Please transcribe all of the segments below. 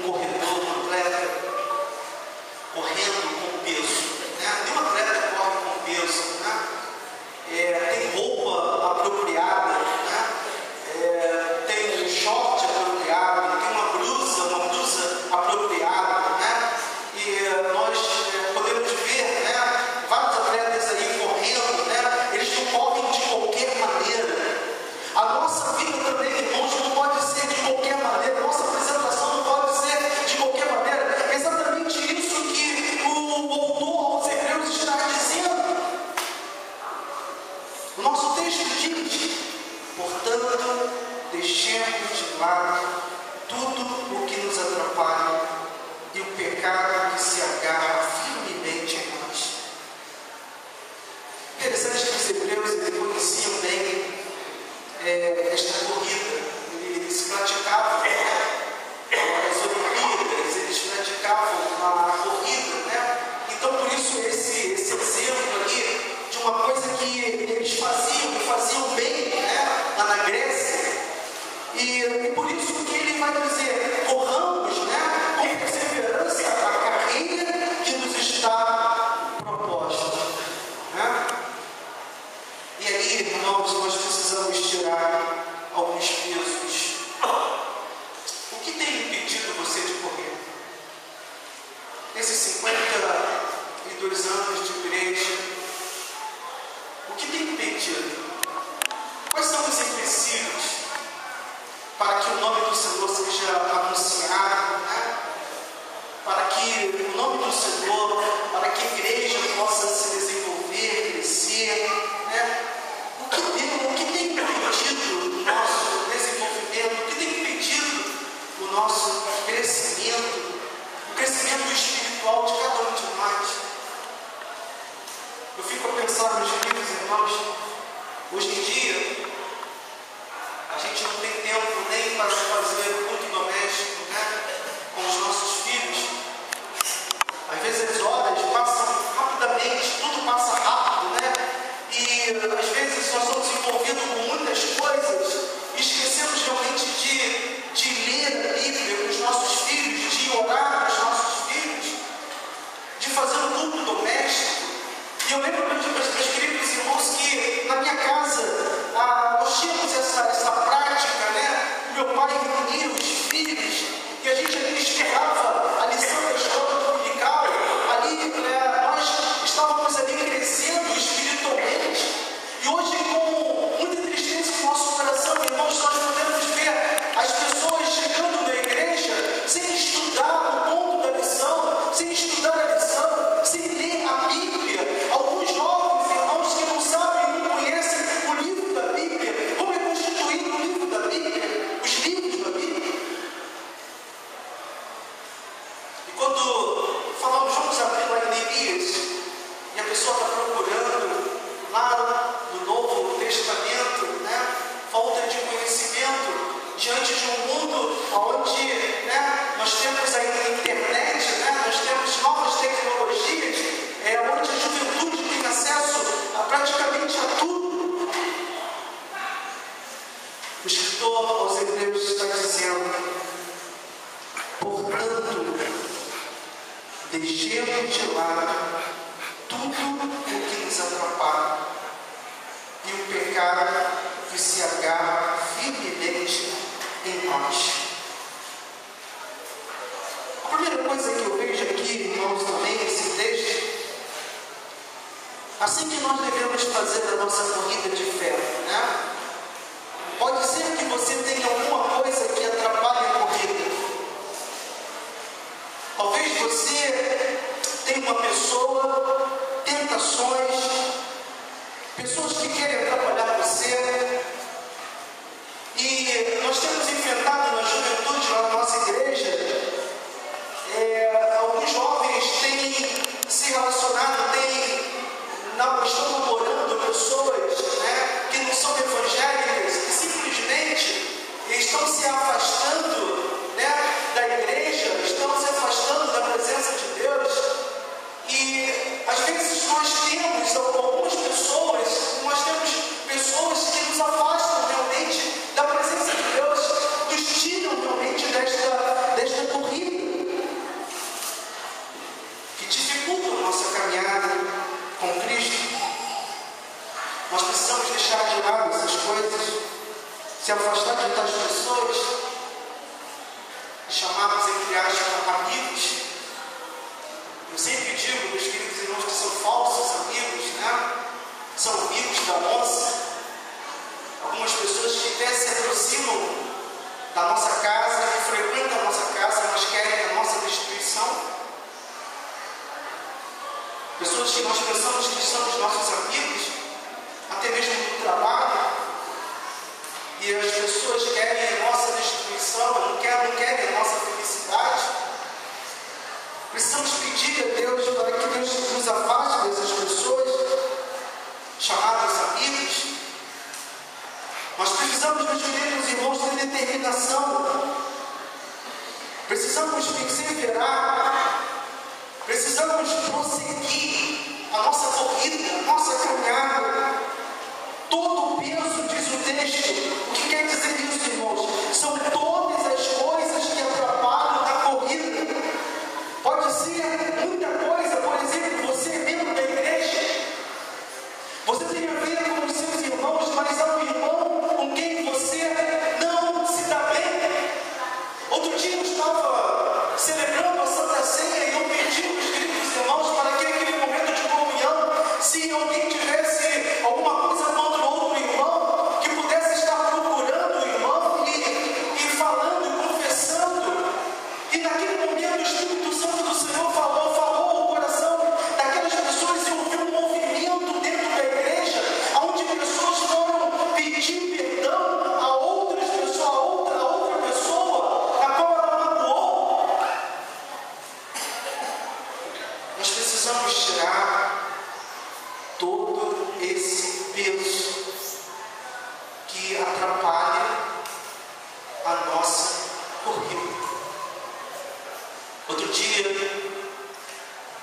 corredor, um atleta correndo com peso, né? Nenhum atleta corre com peso, né? Tem roupa apropriada, né? Tem um short apropriado, tem uma blusa apropriada, né? E nós podemos ver, né, vários atletas aí correndo, né? Eles não correm de qualquer maneira. A nossa vida também, irmãos, não pode ser de qualquer maneira. Nossa apresentação não pode ser de qualquer maneira. É exatamente isso que o autor aos Hebreus está dizendo. O nosso texto diz: portanto, deixemos de lado tudo o que nos atrapalha e o pecado que se agarra firmemente em nós. Interessante que os hebreus eles conheciam bem esta corrida. Eles praticavam, as Olimpíadas, eles praticavam a corrida, né? Então, por isso, esse exemplo aqui de uma coisa que eles faziam bem, né? Lá na Grécia. E por isso que ele vai dizer: corramos, né, com perseverança a carreira que nos está proposta, né? E aí, irmãos, nós precisamos tirar alguns pesos. O que tem impedido você de correr? Nesses 52 anos de igreja, o que tem impedido? Quais são os empecilhos para que o nome do Senhor seja anunciado, né? Para que o nome do Senhor, para que a igreja possa se desenvolver, crescer, né? O que tem impedido o nosso desenvolvimento? O que tem impedido o nosso crescimento, o crescimento espiritual de cada um de nós? Eu fico a pensar nos livros, irmãos. Hoje em dia, a gente não tem tempo nem para fazer culto doméstico, né, com os nossos filhos. Às vezes as horas passam rapidamente, tudo passa rápido, né? E às vezes nós somos envolvidos com muitas coisas e esquecemos realmente de ler a Bíblia com os nossos filhos, de orar com os nossos filhos, de fazer um culto doméstico. E eu lembro, meus queridos irmãos, que na minha casa nós tínhamos essa prática, né? Meu pai reunia os filhos e a gente ali encerrava a lição da escola dominical. Ali nós estávamos ali crescendo espiritualmente. E hoje, com muita tristeza no nosso coração, irmãos, nós podemos ver as pessoas chegando na igreja sem estudar o ponto da lição, sem estudar a lição, sem ler a Bíblia. Alguns jovens irmãos que não sabem, não conhecem o livro da Bíblia. Como é constituído o livro da Bíblia? Os livros da Bíblia. E quando falamos, vamos abrir lá em Neemias, e a pessoa está procurando lá no Novo Testamento, né, falta de conhecimento diante de um mundo onde, né, nós temos aí a internet, né, nós temos novas tecnologias, onde a juventude tem acesso a praticamente a tudo. O escritor aos Hebreus está dizendo: portanto, deixemos de lado tudo o que nos atrapalha e o pecado que se agarra firmemente em nós. A primeira coisa que eu vejo aqui, irmãos, também nesse texto, assim que nós devemos fazer a nossa corrida de fé, né? Pode ser que você tenha alguma coisa que atrapalhe a corrida. Talvez você tenha uma pessoa, tentações, pessoas que querem atrapalhar você. E nós temos enfrentado na juventude, lá na nossa igreja, alguns jovens têm se relacionado, estão namorando pessoas, né, que não são evangélicas, que simplesmente estão se afastando, né, da igreja, estão se afastando da presença de Deus. E às vezes nós temos algumas pessoas que nos afastam realmente da presença de Deus, dos se afastar de tais pessoas, chamados entre aspas amigos. Eu sempre digo, meus queridos irmãos, que são falsos amigos, né? São amigos da onça. Algumas pessoas que até se aproximam da nossa casa, que frequentam a nossa casa, mas querem a nossa destruição. Pessoas que nós pensamos que são os nossos amigos, até mesmo no trabalho, e as pessoas querem a nossa destruição, não querem a nossa felicidade. Precisamos pedir a Deus para que Deus nos afaste dessas pessoas chamadas amigos. Nós precisamos, meus queridos irmãos, ter determinação. Precisamos perseverar. Precisamos prosseguir a nossa corrida, a nossa caminhada. Todo o peso, diz o texto. O que quer dizer isso, irmãos? São todas as coisas que atrapalham na corrida. Pode ser muita coisa, por exemplo, você dentro da igreja. Você tem a ver com os seus irmãos, mas há um irmão com quem você não se dá bem. Outro dia eu estava celebrando a Santa Ceia e eu pedi aos queridos irmãos para que naquele momento de comunhão, se alguém tivesse alguma coisa contra outro irmão, que pudesse estar procurando o irmão e falando e confessando. E naquele momento o Espírito Santo do Senhor falou ao coração daquelas pessoas e ouviu um movimento dentro da igreja, onde pessoas foram pedir perdão a outras pessoas, a outra pessoa, a qual ela magoou. Nós precisamos tirar todo esse peso que atrapalha a nossa corrida. Outro dia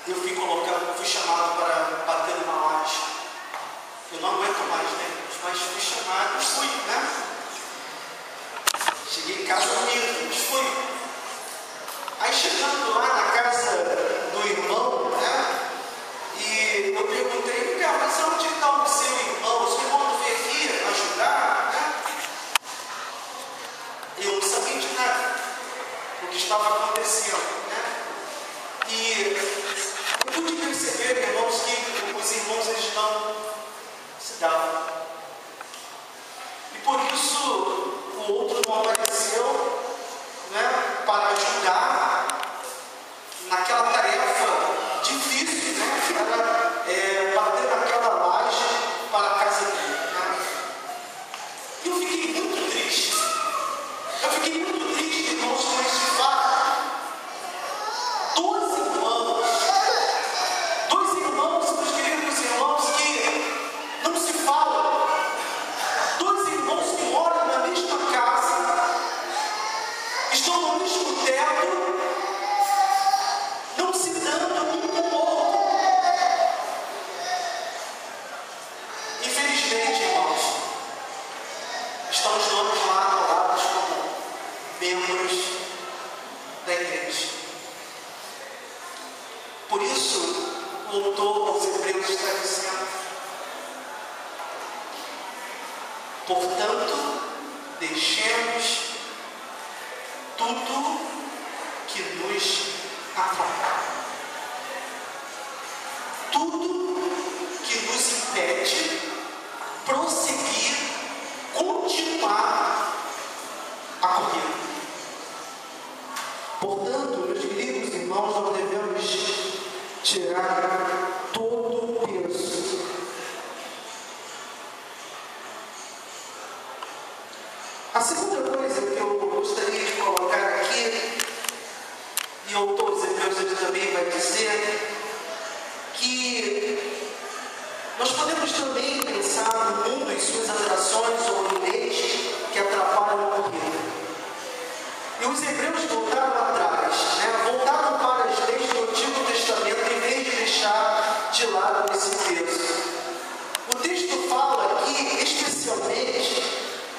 eu fui chamado para bater uma laje. Eu não aguento mais, né? Mas fui chamado, fui, né? Cheguei em casa comigo, mas fui. Aí chegando lá na casa do irmão, né? E eu perguntei, cara, mas onde está o seu irmão? O seu irmão não veio aqui ajudar, né? Eu não sabia de nada o que estava acontecendo, né? E eu pude perceber, irmãos, que os irmãos eles não se davam. E por isso o outro não apareceu, né, para ajudar naquela tarefa difícil, né, que era bater naquela laje para a casa dele. Né? E eu fiquei muito triste. Eu fiquei muito triste, irmãos, com esse fato. Dois irmãos, meus queridos irmãos, que não se falam. Dois irmãos que moram na mesma casa, estão no mesmo teto, não se dando um com o outro. Infelizmente, irmãos, estão os nomes lá anulados como membros da igreja. Por isso, o autor aos Hebreus está dizendo: portanto, deixemos tudo que nos atrapalha, tudo que nos impede prosseguir, continuar a corrida. Portanto, meus queridos irmãos, nós devemos tirar todo o peso. A segunda coisa que eu gostaria de colocar aqui, e o autor dos Hebreus também vai dizer, que nós podemos também pensar no mundo e suas atrações ou leis que atrapalham a corrida. E os hebreus voltaram atrás, né? Voltaram para as leis do Antigo Testamento em vez de deixar de lado esse peso. O texto fala aqui especialmente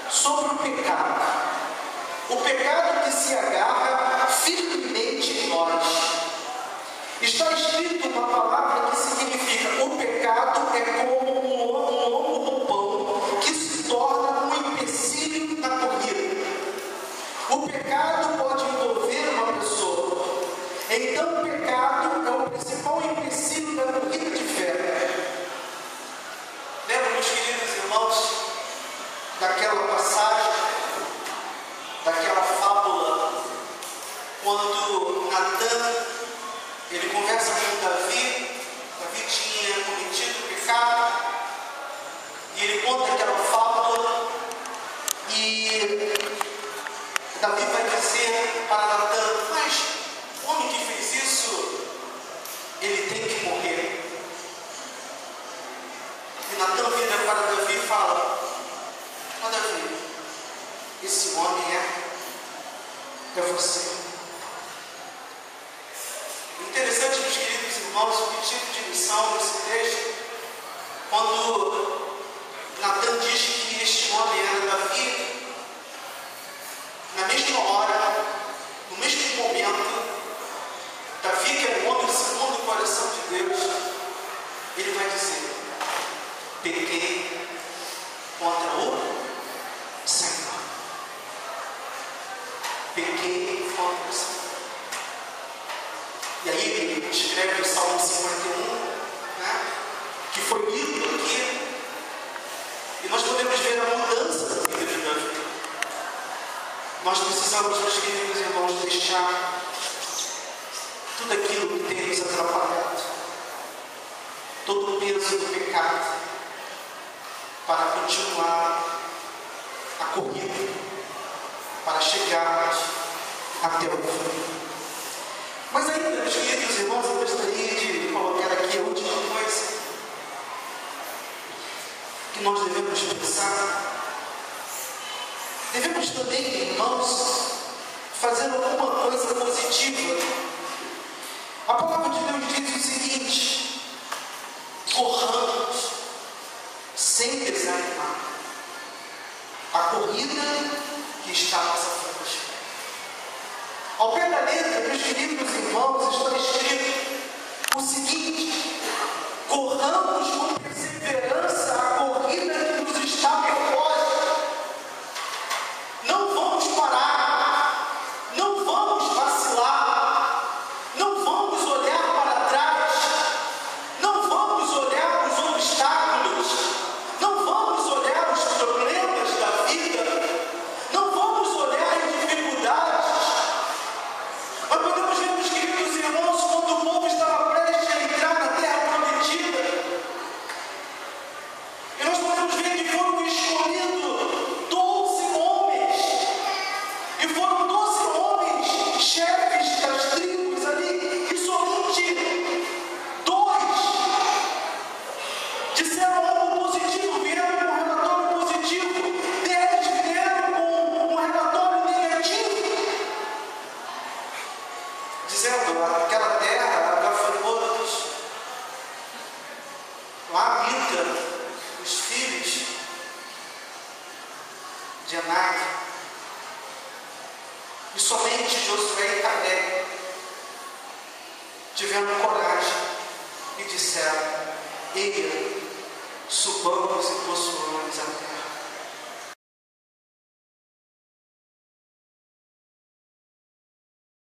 sobre o pecado. O pecado que se agarra firmemente em nós. Está escrito uma palavra que significa: o pecado é como um lombo do pão que se torna um empecilho na Então, o pecado é o principal empecilho da corrida de fé. Lembra, meus queridos irmãos, daquela passagem, daquela fábula, quando Natan, ele conversa com Davi tinha cometido pecado, e ele conta aquela fábula, e Davi vai dizer para Natan: mas o homem que fez isso, ele tem que morrer. E Natan vira para Davi e fala: ó Davi, esse homem é você. Interessante, meus queridos irmãos, o tipo de lição nesse texto, quando Natan diz que este homem era Davi, na mesma hora, no mesmo momento, Davi, que era um homem segundo o coração de Deus, ele vai dizer: pequei contra o Senhor. Pequei contra o Senhor. E aí ele escreve o Salmo 51, que foi lido aqui, e nós podemos ver a mudança da vida de Davi. Nós precisamos, meus queridos irmãos, deixar tudo aquilo que tem nos atrapalhado, todo o peso do pecado, para continuar a corrida, para chegarmos até o fim. Mas ainda, meus queridos irmãos, eu gostaria de colocar aqui a última coisa que nós devemos pensar. Devemos também, irmãos, fazer alguma coisa positiva. A palavra de Deus diz o seguinte: corramos sem desanimar a corrida que está à nossa frente. Ao pé da letra, meus queridos irmãos, está escrito o seguinte: corramos com perseverança a corrida que nos está proposta. Não vamos parar, não vamos vacilar, não vamos olhar para trás, não vamos olhar os obstáculos, não vamos olhar os problemas da vida, não vamos olhar as dificuldades. Mas podemos ver, meus queridos irmãos, quando o povo estava prestes a entrar na terra prometida, e nós podemos ver que foram escolhidos 12 homens, e foram 12 homens chefes das tribos ali, e somente 2 disseram algo positivo, vieram com um relatório positivo, 10 vieram com um relatório negativo, dizendo: aquela terra, gafanhotos, lá habita os filhos de Anak. E somente Josué e Caleb tiveram coragem e disseram: eia, subamos e possuamos a terra.